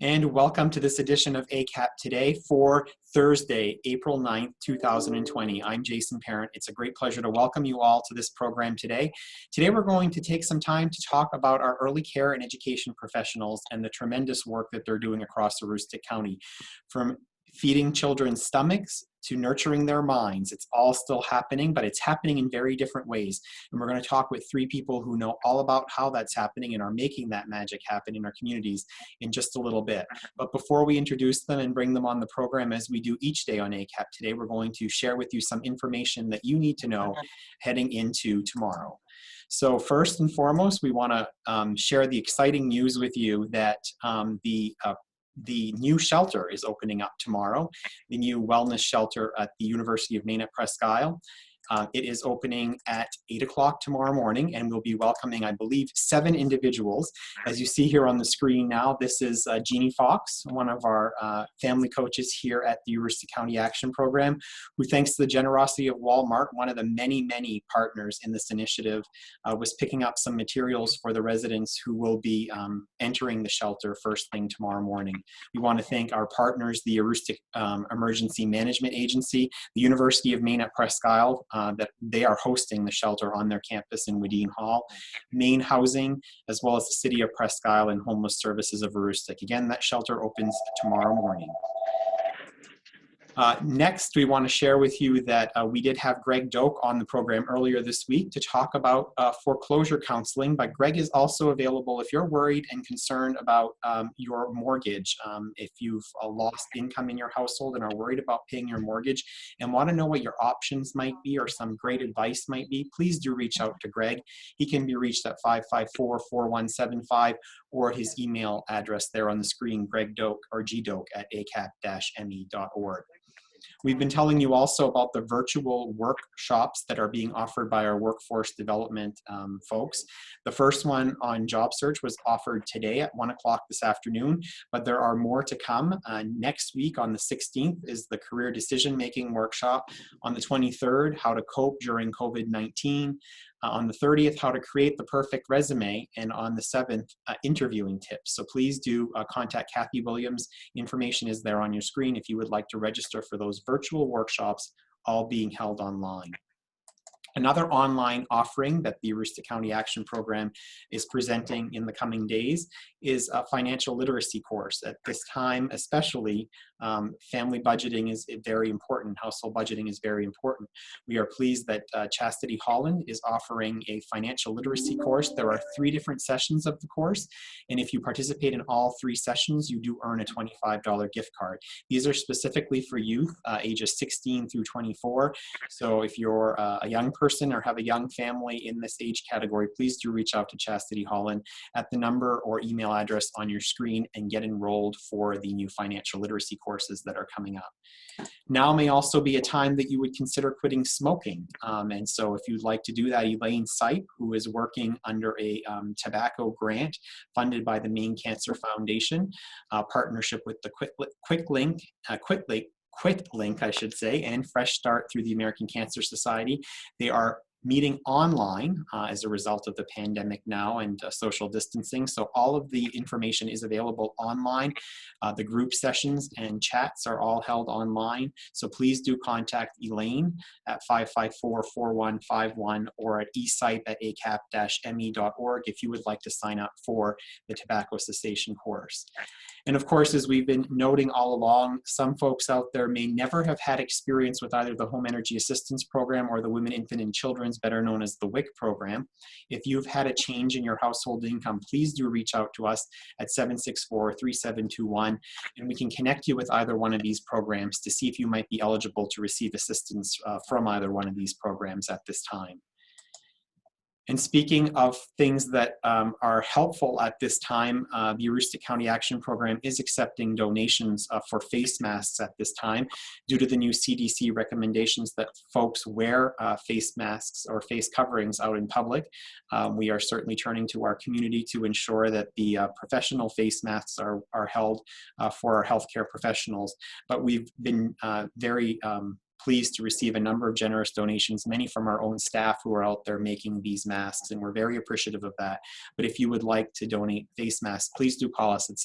And welcome to this edition of ACAP Today for Thursday, April 9th, 2020. I'm Jason Parent. It's a great pleasure to welcome you all to this program today. Today we're going to take some time to talk about our early care and education professionals and the tremendous work that they're doing across Aroostook County. From feeding children's stomachs to nurturing their minds. It's all still happening, but it's happening in very different ways. And we're going to talk with three people who know all about how that's happening and are making that magic happen in our communities in just a little bit. But before we introduce them and bring them on the program, as we do each day on ACAP Today, we're going to share with you some information that you need to know heading into tomorrow. So first and foremost, we want to share the exciting news with you that the new shelter is opening up tomorrow, the new wellness shelter at the University of Maine at Presque Isle. It is opening at 8 o'clock tomorrow morning, and we'll be welcoming, I believe, 7 individuals. As you see here on the screen now, this is Jeannie Fox, one of our family coaches here at the Aroostook County Action Program, who, thanks to the generosity of Walmart, one of the many, many partners in this initiative, was picking up some materials for the residents who will be entering the shelter first thing tomorrow morning. We want to thank our partners, the Aroostook Emergency Management Agency, the University of Maine at Presque Isle, that they are hosting the shelter on their campus in Wadeen Hall, Maine Housing, as well as the City of Presque Isle and Homeless Services of Aroostook. Again, that shelter opens tomorrow morning. Next, we want to share with you that we did have Greg Doak on the program earlier this week to talk about foreclosure counseling, but Greg is also available if you're worried and concerned about your mortgage. If you've lost income in your household and are worried about paying your mortgage and want to know what your options might be or some great advice might be, please do reach out to Greg. He can be reached at 554-4175 or his email address there on the screen, Greg Doak or gdoak@acap-me.org. We've been telling you also about the virtual workshops that are being offered by our workforce development folks. The first one on job search was offered today at 1 o'clock this afternoon, but there are more to come. Next week on the 16th is the career decision-making workshop. On the 23rd, how to cope during COVID-19. On the 30th, how to create the perfect resume, and on the 7th, interviewing tips. So please do contact Kathy Williams. Information is there on your screen if you would like to register for those virtual workshops, all being held online. Another online offering that the Aroostook County Action Program is presenting in the coming days is a financial literacy course. At this time, especially, family budgeting is very important. Household budgeting is very important. We are pleased that Chastity Holland is offering a financial literacy course. There are 3 different sessions of the course, and if you participate in all 3 sessions, you do earn a $25 gift card. These are specifically for youth, ages 16 through 24. So if you're a young person or have a young family in this age category, please do reach out to Chastity Holland at the number or email address on your screen and get enrolled for the new financial literacy courses that are coming up. Now may also be a time that you would consider quitting smoking. And so if you'd like to do that, Elaine Sipe, who is working under a tobacco grant funded by the Maine Cancer Foundation, partnership with the QuickLink, I should say, and Fresh Start through the American Cancer Society. They are meeting online as a result of the pandemic now and social distancing. So all of the information is available online. The group sessions and chats are all held online. So please do contact Elaine at 554-4151 or at esipe@acap-me.org if you would like to sign up for the tobacco cessation course. And of course, as we've been noting all along, some folks out there may never have had experience with either the Home Energy Assistance Program or the Women, Infant, and Children's, better known as the WIC program. If you've had a change in your household income, please do reach out to us at 764-3721, and we can connect you with either one of these programs to see if you might be eligible to receive assistance from either one of these programs at this time. And speaking of things that are helpful at this time, the Aroostook County Action Program is accepting donations for face masks at this time due to the new CDC recommendations that folks wear face masks or face coverings out in public. We are certainly turning to our community to ensure that the professional face masks are held for our healthcare professionals. But we've been very pleased to receive a number of generous donations, many from our own staff who are out there making these masks, and we're very appreciative of that. But if you would like to donate face masks, please do call us at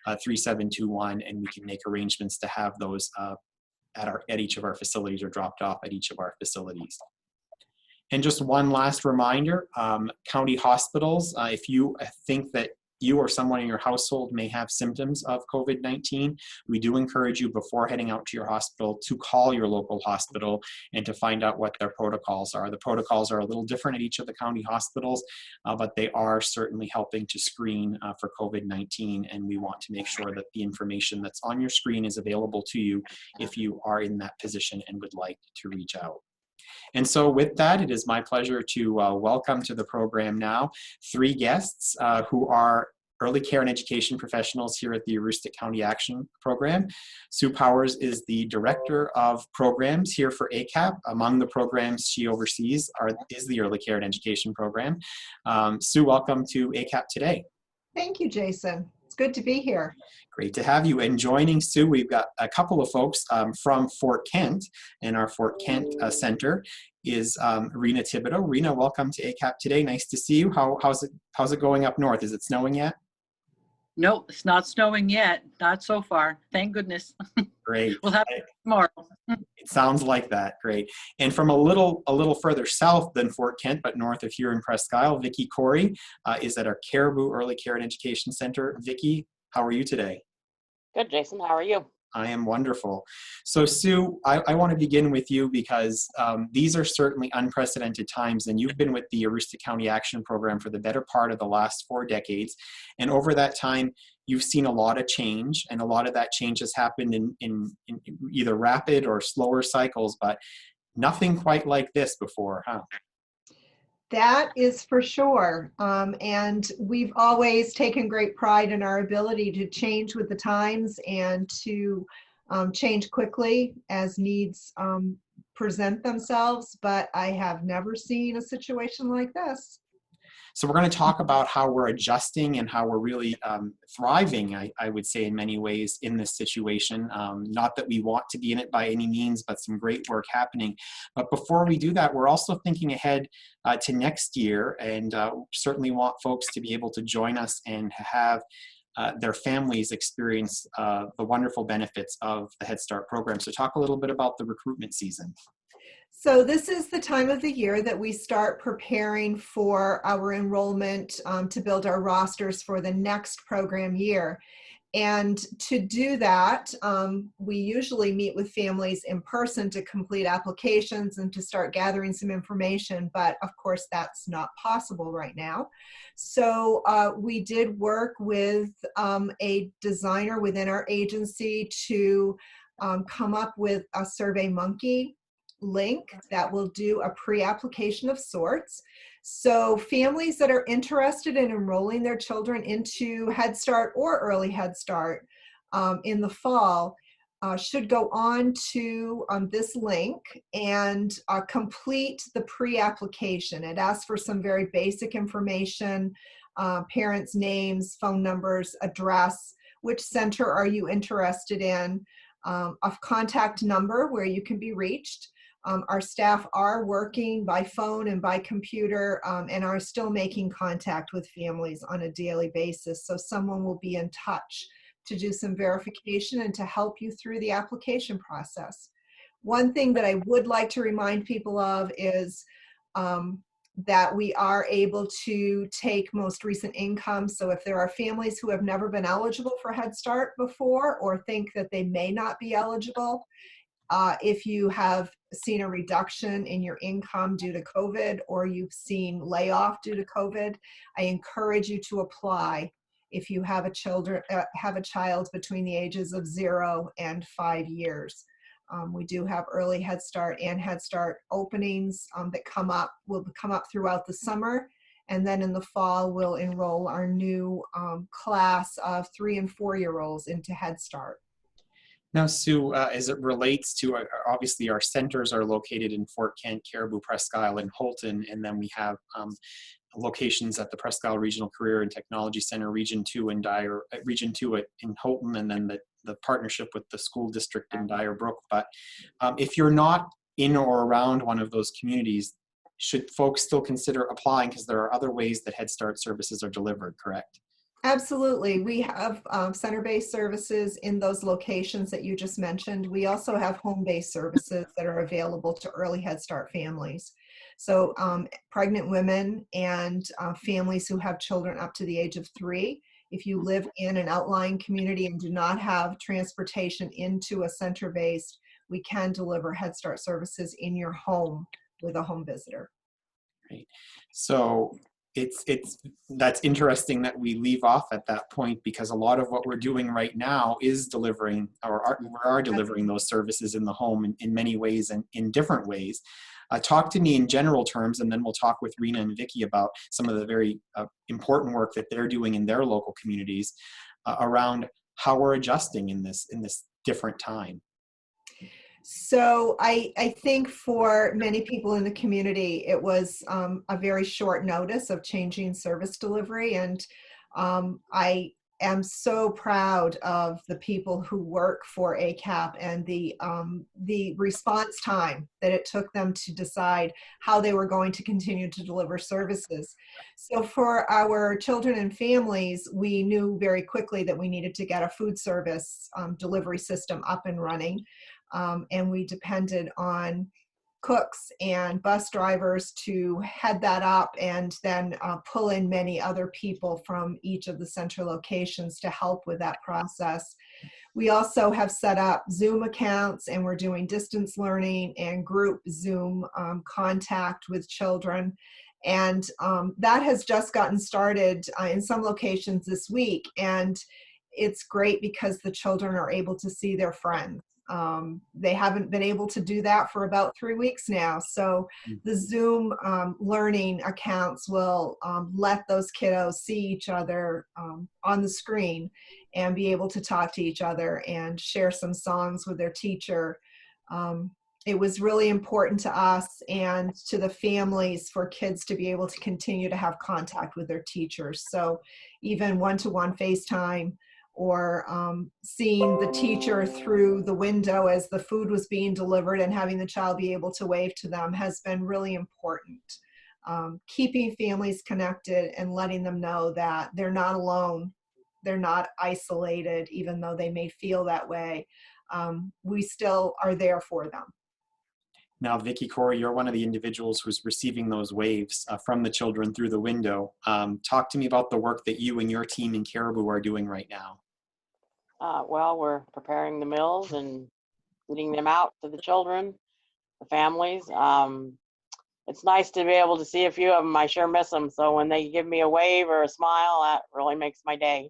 764-3721, and we can make arrangements to have those at each of our facilities or dropped off at each of our facilities. And just one last reminder, county hospitals, if you think that you or someone in your household may have symptoms of COVID-19, we do encourage you before heading out to your hospital to call your local hospital and to find out what their protocols are. The protocols are a little different at each of the county hospitals, but they are certainly helping to screen for COVID-19, and we want to make sure that the information that's on your screen is available to you if you are in that position and would like to reach out. And so with that, it is my pleasure to welcome to the program now 3 guests who are early care and education professionals here at the Aroostook County Action Program. Sue Powers is the Director of Programs here for ACAP. Among the programs she oversees is the Early Care and Education Program. Sue, welcome to ACAP Today. Thank you, Jason. It's good to be here. Great to have you. And joining Sue, we've got a couple of folks from Fort Kent, and our Fort Kent Center is Rena Thibodeau. Rena, welcome to ACAP Today. Nice to see you. How's it going up north? Is it snowing yet? Nope, it's not snowing yet. Not so far. Thank goodness. Great. We'll have it tomorrow. It sounds like that. Great. And from a little further south than Fort Kent, but north of here in Presque Isle, Vicki Corey is at our Caribou Early Care and Education Center. Vicki, how are you today? Good, Jason. How are you? I am wonderful. So Sue, I want to begin with you because these are certainly unprecedented times, and you've been with the Aroostook County Action Program for the better part of the last 4 decades. And over that time, you've seen a lot of change, and a lot of that change has happened in either rapid or slower cycles, but nothing quite like this before, huh? That is for sure. And we've always taken great pride in our ability to change with the times and to change quickly as needs present themselves. But I have never seen a situation like this. So we're going to talk about how we're adjusting and how we're really thriving, I would say, in many ways in this situation. Not that we want to be in it by any means, but some great work happening. But before we do that, we're also thinking ahead to next year, and certainly want folks to be able to join us and have their families experience the wonderful benefits of the Head Start program. So talk a little bit about the recruitment season. So this is the time of the year that we start preparing for our enrollment to build our rosters for the next program year. And to do that, we usually meet with families in person to complete applications and to start gathering some information, but of course that's not possible right now. So we did work with a designer within our agency to come up with a SurveyMonkey link that will do a pre-application of sorts. So families that are interested in enrolling their children into Head Start or Early Head Start in the fall should go on to this link and complete the pre-application. It asks for some very basic information, parents' names, phone numbers, address, which center are you interested in, a contact number where you can be reached. Our staff are working by phone and by computer and are still making contact with families on a daily basis. So someone will be in touch to do some verification and to help you through the application process. One thing that I would like to remind people of is that we are able to take most recent income. So if there are families who have never been eligible for Head Start before or think that they may not be eligible, if you have seen a reduction in your income due to COVID or you've seen layoff due to COVID, I encourage you to apply if you have a child between the ages of 0 and 5 years. We do have early Head Start and Head Start openings that will come up throughout the summer. And then in the fall, we'll enroll our new class of 3- and 4-year-olds into Head Start. Now, Sue, as it relates to, obviously our centers are located in Fort Kent, Caribou, Presque Isle, and Houlton, and then we have locations at the Presque Isle Regional Career and Technology Center, Region 2 in Houlton, and then the the partnership with the school district in Dyer Brook. But if you're not in or around one of those communities, should folks still consider applying, because there are other ways that Head Start services are delivered, correct? Absolutely. We have center-based services in those locations that you just mentioned. We also have home-based services that are available to early Head Start families. So pregnant women and families who have children up to the age of 3, if you live in an outlying community and do not have transportation into a center-based, we can deliver Head Start services in your home with a home visitor. Right. So that's interesting that we leave off at that point, because a lot of what we're doing right now is delivering, or we are delivering those services in the home in many ways and in different ways. Talk to me in general terms, and then we'll talk with Rena and Vicki about some of the very important work that they're doing in their local communities around how we're adjusting in this different time. So I think for many people in the community, it was a very short notice of changing service delivery. And I am so proud of the people who work for ACAP and the response time that it took them to decide how they were going to continue to deliver services. So for our children and families, we knew very quickly that we needed to get a food service delivery system up and running. And we depended on cooks and bus drivers to head that up, and then pull in many other people from each of the center locations to help with that process. We also have set up Zoom accounts, and we're doing distance learning and group Zoom contact with children. And that has just gotten started in some locations this week. And it's great because the children are able to see their friends. They haven't been able to do that for about 3 weeks now. So the Zoom learning accounts will let those kiddos see each other on the screen and be able to talk to each other and share some songs with their teacher. It was really important to us and to the families for kids to be able to continue to have contact with their teachers. So even one-to-one FaceTime, or seeing the teacher through the window as the food was being delivered and having the child be able to wave to them has been really important. Keeping families connected and letting them know that they're not alone, they're not isolated, even though they may feel that way. We still are there for them. Now, Vicki, Corey, you're one of the individuals who's receiving those waves from the children through the window. Talk to me about the work that you and your team in Caribou are doing right now. Well, we're preparing the meals and getting them out to the children, the families. It's nice to be able to see a few of them. I sure miss them. So when they give me a wave or a smile, that really makes my day.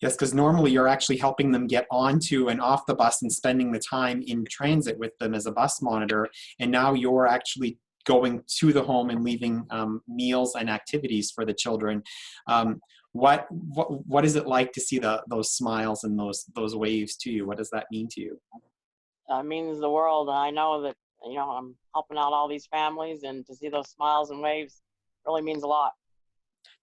Yes, because normally you're actually helping them get onto and off the bus and spending the time in transit with them as a bus monitor. And now you're actually going to the home and leaving meals and activities for the children. What is it like to see those smiles and those waves to you? What does that mean to you? It means the world. I know that, I'm helping out all these families, and to see those smiles and waves really means a lot.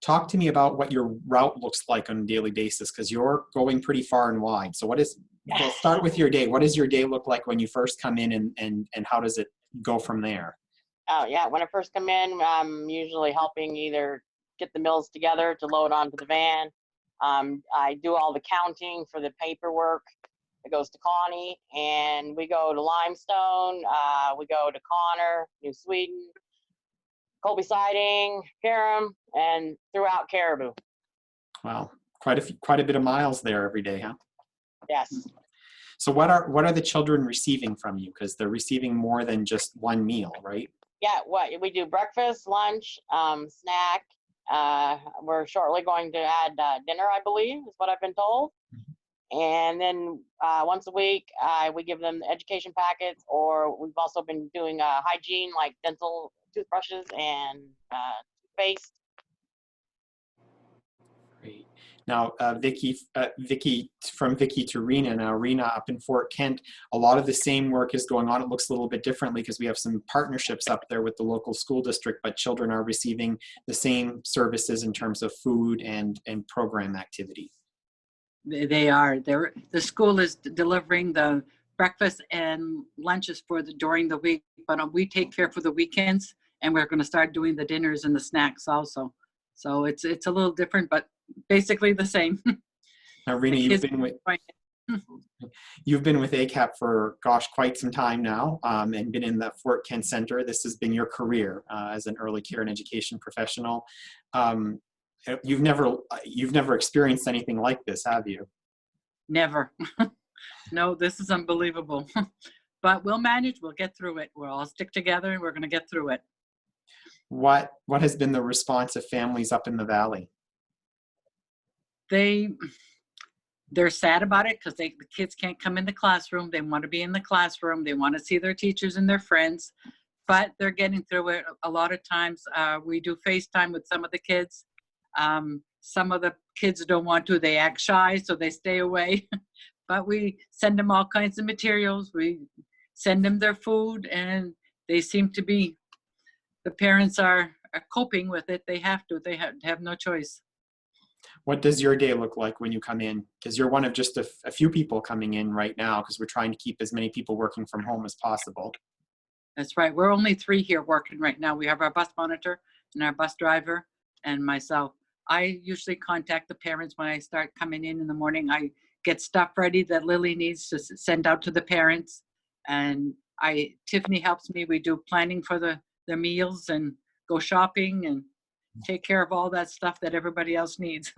Talk to me about what your route looks like on a daily basis, because you're going pretty far and wide. So we'll start with your day. What does your day look like when you first come in, and how does it go from there? Oh, yeah. When I first come in, I'm usually helping either get the meals together to load onto the van. I do all the counting for the paperwork. It goes to Connie, and we go to Limestone. We go to Connor, New Sweden, Colby Siding, Karam, and throughout Caribou. Wow, quite a bit of miles there every day, huh? Yes. So what are the children receiving from you? Because they're receiving more than just one meal, right? Yeah, we do breakfast, lunch, snack. We're shortly going to add dinner, I believe, is what I've been told. And then once a week, we give them the education packets, or we've also been doing hygiene, like dental toothbrushes and toothpaste. Great. Now, Vicki, from Vicki to Rena. Now, Rena up in Fort Kent, a lot of the same work is going on. It looks a little bit differently because we have some partnerships up there with the local school district, but children are receiving the same services in terms of food and program activity. They are. The school is delivering the breakfast and lunches during the week, but we take care for the weekends, and we're going to start doing the dinners and the snacks also. So it's a little different, but basically the same. Now, Rena, you've been with ACAP for, gosh, quite some time now, and been in the Fort Kent Center. This has been your career as an early care and education professional. You've never experienced anything like this, have you? Never. No, this is unbelievable. But we'll manage. We'll get through it. We'll all stick together, and we're going to get through it. What has been the response of families up in the valley? They're sad about it because the kids can't come in the classroom. They want to be in the classroom. They want to see their teachers and their friends, but they're getting through it. A lot of times we do FaceTime with some of the kids. Some of the kids don't want to. They act shy, so they stay away. But we send them all kinds of materials. We send them their food, and they seem to be, the parents are coping with it. They have to. They have no choice. What does your day look like when you come in? Because you're one of just a few people coming in right now, because we're trying to keep as many people working from home as possible. That's right. We're only 3 here working right now. We have our bus monitor and our bus driver and myself. I usually contact the parents when I start coming in the morning. I get stuff ready that Lily needs to send out to the parents. And Tiffany helps me. We do planning for the meals and go shopping and take care of all that stuff that everybody else needs.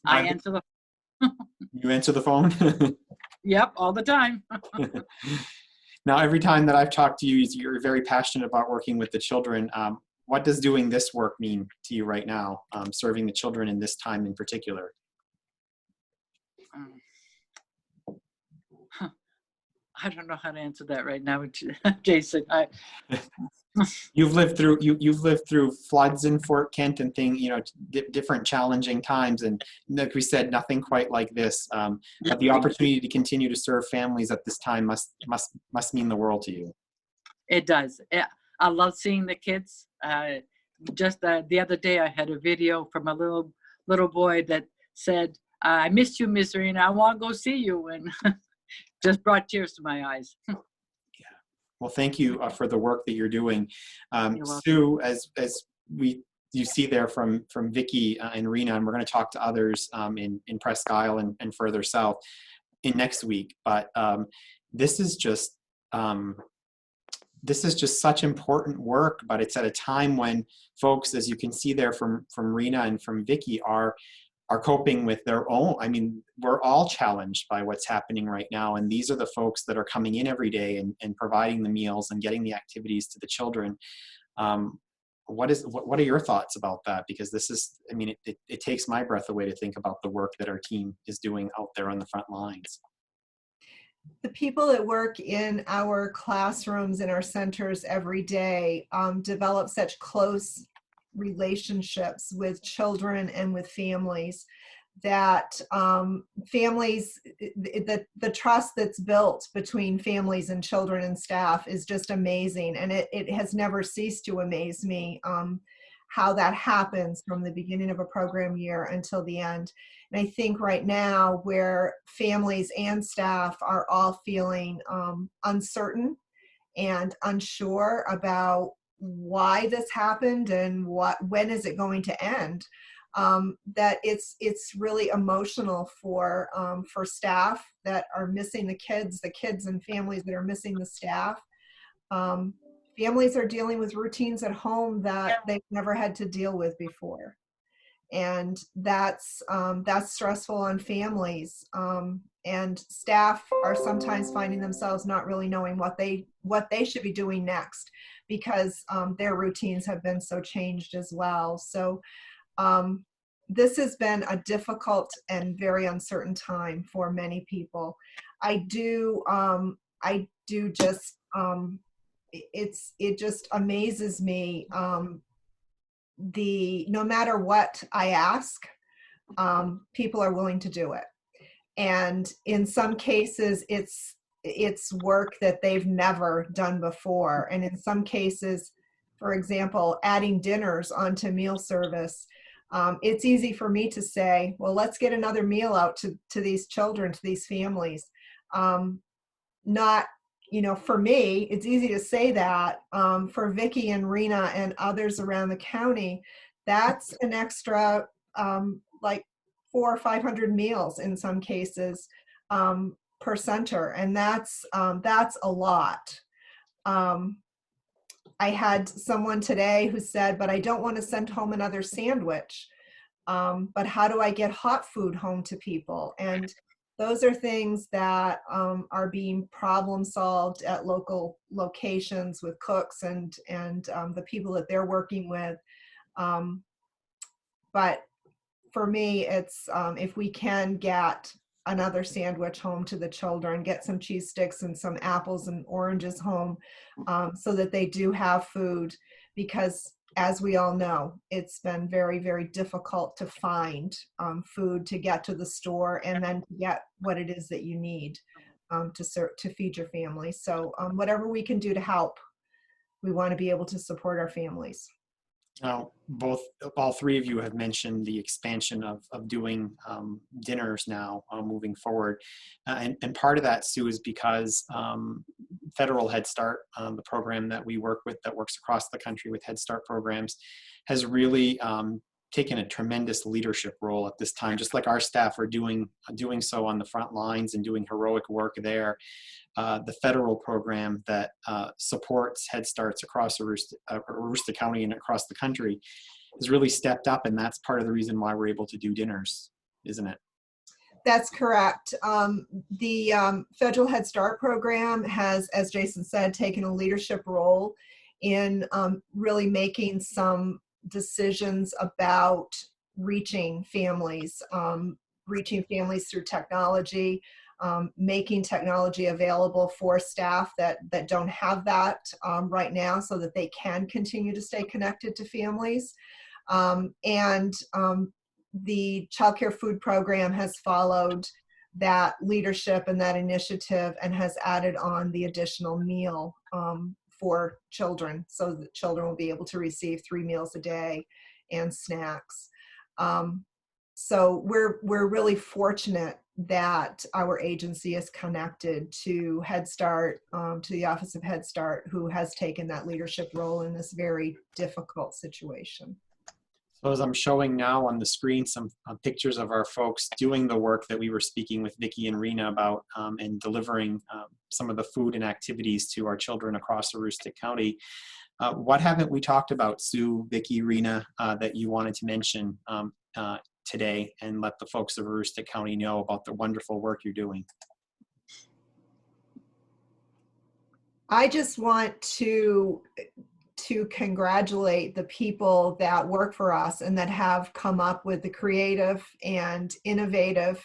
I answer the You answer the phone? Yep, all the time. Now, every time that I've talked to you, you're very passionate about working with the children. What does doing this work mean to you right now, serving the children in this time in particular? I don't know how to answer that right now, Jason. You've lived through floods in Fort Kent and different challenging times, and like we said, nothing quite like this. But the opportunity to continue to serve families at this time must mean the world to you. It does. I love seeing the kids. Just the other day, I had a video from a little boy that said, "I missed you, Miss Rena. I want to go see you," and just brought tears to my eyes. Well, thank you for the work that you're doing. You're Sue, as you see there from Vicki and Rena, and we're going to talk to others in Presque Isle and further south in next week. But this is just such important work. But it's at a time when folks, as you can see there from Rena and from Vicki, are coping with their own. I mean, we're all challenged by what's happening right now. And these are the folks that are coming in every day and providing the meals and getting the activities to the children. What are your thoughts about that? Because this is, I mean, it takes my breath away to think about the work that our team is doing out there on the front lines. The people that work in our classrooms and our centers every day develop such close relationships with children and with families that the trust that's built between families and children and staff is just amazing. And it has never ceased to amaze me how that happens from the beginning of a program year until the end. And I think right now, where families and staff are all feeling uncertain and unsure about why this happened and when is it going to end, that it's really emotional for staff that are missing the kids and families that are missing the staff. Families are dealing with routines at home that they've never had to deal with before, and that's stressful on families. And staff are sometimes finding themselves not really knowing what they should be doing next, because their routines have been so changed as well. So this has been a difficult and very uncertain time for many people. It just amazes me, no matter what I ask, people are willing to do it. And in some cases, it's work that they've never done before. And in some cases, for example, adding dinners onto meal service, It's easy for me to say, well, let's get another meal out to these children, to these families. Not, for me, it's easy to say that. For Vicki and Rena and others around the county, that's an extra like 400 or 500 meals in some cases per center, and that's a lot. I had someone today who said, but I don't want to send home another sandwich. But how do I get hot food home to people? And those are things that are being problem solved at local locations with cooks and the people that they're working with. But for me, it's if we can get another sandwich home to the children, get some cheese sticks and some apples and oranges home so that they do have food, because as we all know, it's been very, very difficult to find food to get to the store and then to get what it is that you need to feed your family. So whatever we can do to help, we want to be able to support our families. Now, all three of you have mentioned the expansion of doing dinners now moving forward. And part of that, Sue, is because Federal Head Start, the program that we work with that works across the country with Head Start programs, has really taken a tremendous leadership role at this time, just like our staff are doing so on the front lines and doing heroic work there. The federal program that supports Head Starts across Aroostook County and across the country has really stepped up, and that's part of the reason why we're able to do dinners, isn't it? That's correct. The Federal Head Start program has, as Jason said, taken a leadership role in really making some decisions about reaching families through technology, making technology available for staff that don't have that right now, so that they can continue to stay connected to families. The Child Care Food Program has followed that leadership and that initiative and has added on the additional meal for children, so that children will be able to receive 3 meals a day and snacks. So we're really fortunate that our agency is connected to Head Start, to the Office of Head Start, who has taken that leadership role in this very difficult situation. So as I'm showing now on the screen some pictures of our folks doing the work that we were speaking with Vicki and Rena about and delivering some of the food and activities to our children across Aroostook County. What haven't we talked about, Sue, Vicki, Rena, that you wanted to mention today and let the folks of Aroostook County know about the wonderful work you're doing? I just want to congratulate the people that work for us and that have come up with the creative and innovative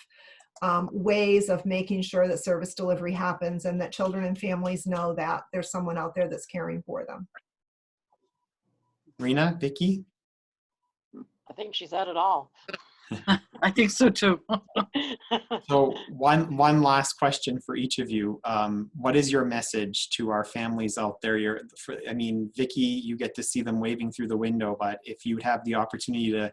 ways of making sure that service delivery happens and that children and families know that there's someone out there that's caring for them. Rena, Vicki? I think she said it all. I think so too. So one last question for each of you. What is your message to our families out there? I mean, Vicki, you get to see them waving through the window, but if you have the opportunity to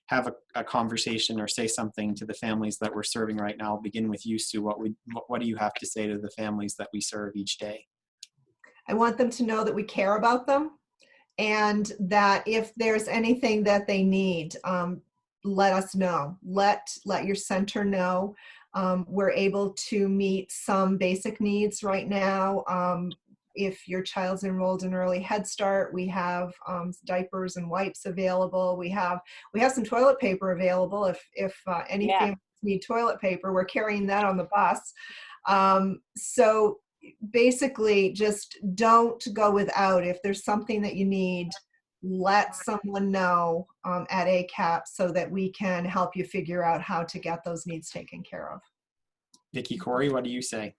have a conversation or say something to the families that we're serving right now, I'll begin with you, Sue. What do you have to say to the families that we serve each day? I want them to know that we care about them, and that if there's anything that they need, let us know. Let your center know. We're able to meet some basic needs right now. If your child's enrolled in early Head Start, we have diapers and wipes available. We have some toilet paper available. If any families need toilet paper, we're carrying that on the bus. So basically, just don't go without. If there's something that you need, let someone know at ACAP so that we can help you figure out how to get those needs taken care of. Vicki, Corey, what do you say?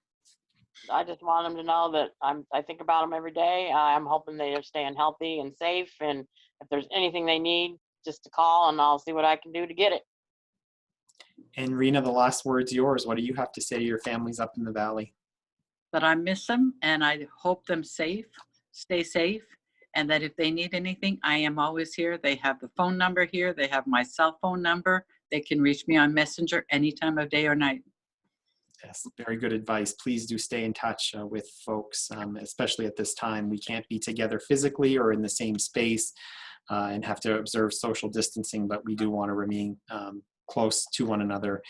I just want them to know that I think about them every day. I'm hoping they are staying healthy and safe. And if there's anything they need, just to call and I'll see what I can do to get it. And Rena, the last word's yours. What do you have to say to your families up in the valley? That I miss them and I hope them stay safe, and that if they need anything, I am always here. They have the phone number here. They have my cell phone number. They can reach me on Messenger any time of day or night. Yes, very good advice. Please do stay in touch with folks, especially at this time. We can't be together physically or in the same space and have to observe social distancing, but we do want to remain close to one another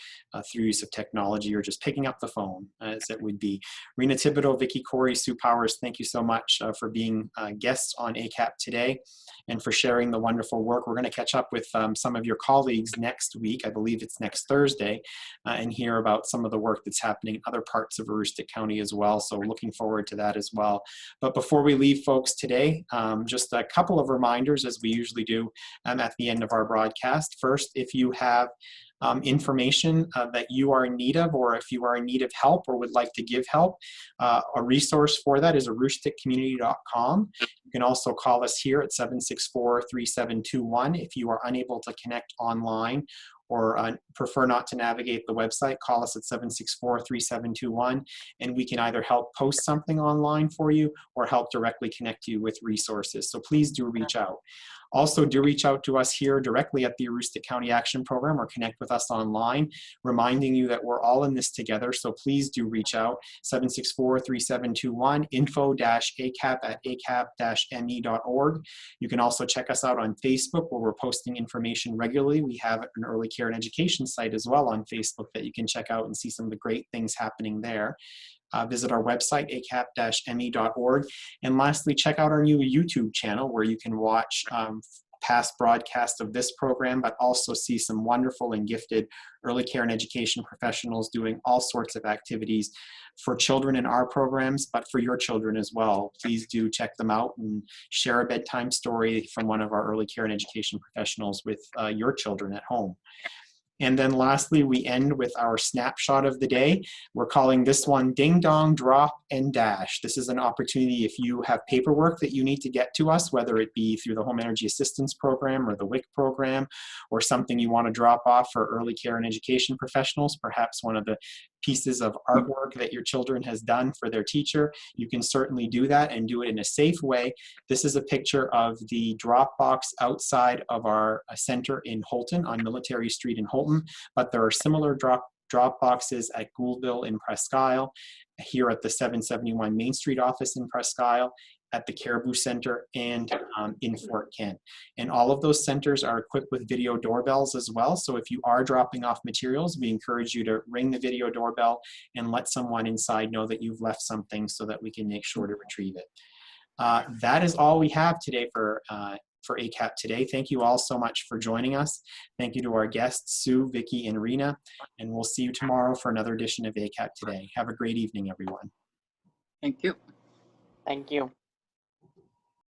through use of technology or just picking up the phone as it would be. Rena Thibodeau, Vicki, Corey, Sue Powers, thank you so much for being guests on ACAP today and for sharing the wonderful work. We're going to catch up with some of your colleagues next week. I believe it's next Thursday, and hear about some of the work that's happening in other parts of Aroostook County as well. So looking forward to that as well. But before we leave folks today, just a couple of reminders as we usually do at the end of our broadcast. First, if you have information that you are in need of, or if you are in need of help or would like to give help, a resource for that is aroostookcommunity.com. You can also call us here at 764-3721. If you are unable to connect online or prefer not to navigate the website, call us at 764-3721, and we can either help post something online for you or help directly connect you with resources. So please do reach out. Also, do reach out to us here directly at the Aroostook County Action Program or connect with us online, reminding you that we're all in this together. So please do reach out, 764-3721, info-acap@acap-me.org. You can also check us out on Facebook, where we're posting information regularly. We have an early care and education site as well on Facebook that you can check out and see some of the great things happening there. Visit our website, acap-me.org. And lastly, check out our new YouTube channel where you can watch past broadcasts of this program, but also see some wonderful and gifted early care and education professionals doing all sorts of activities for children in our programs, but for your children as well. Please do check them out and share a bedtime story from one of our early care and education professionals with your children at home. And then lastly, we end with our snapshot of the day. We're calling this one Ding Dong, Drop, and Dash. This is an opportunity if you have paperwork that you need to get to us, whether it be through the Home Energy Assistance Program or the WIC program, or something you want to drop off for early care and education professionals, perhaps one of the pieces of artwork that your children has done for their teacher, you can certainly do that and do it in a safe way. This is a picture of the drop box outside of our center in Holton on Military Street in Holton, but there are similar drop boxes at Gouldville in Presque Isle, here at the 771 Main Street office in Presque Isle, at the Caribou Center, and in Fort Kent. And all of those centers are equipped with video doorbells as well. So if you are dropping off materials, we encourage you to ring the video doorbell and let someone inside know that you've left something so that we can make sure to retrieve it. That is all we have today for ACAP Today. Thank you all so much for joining us. Thank you to our guests, Sue, Vicki, and Rena, and we'll see you tomorrow for another edition of ACAP Today. Have a great evening, everyone. Thank you. Thank you.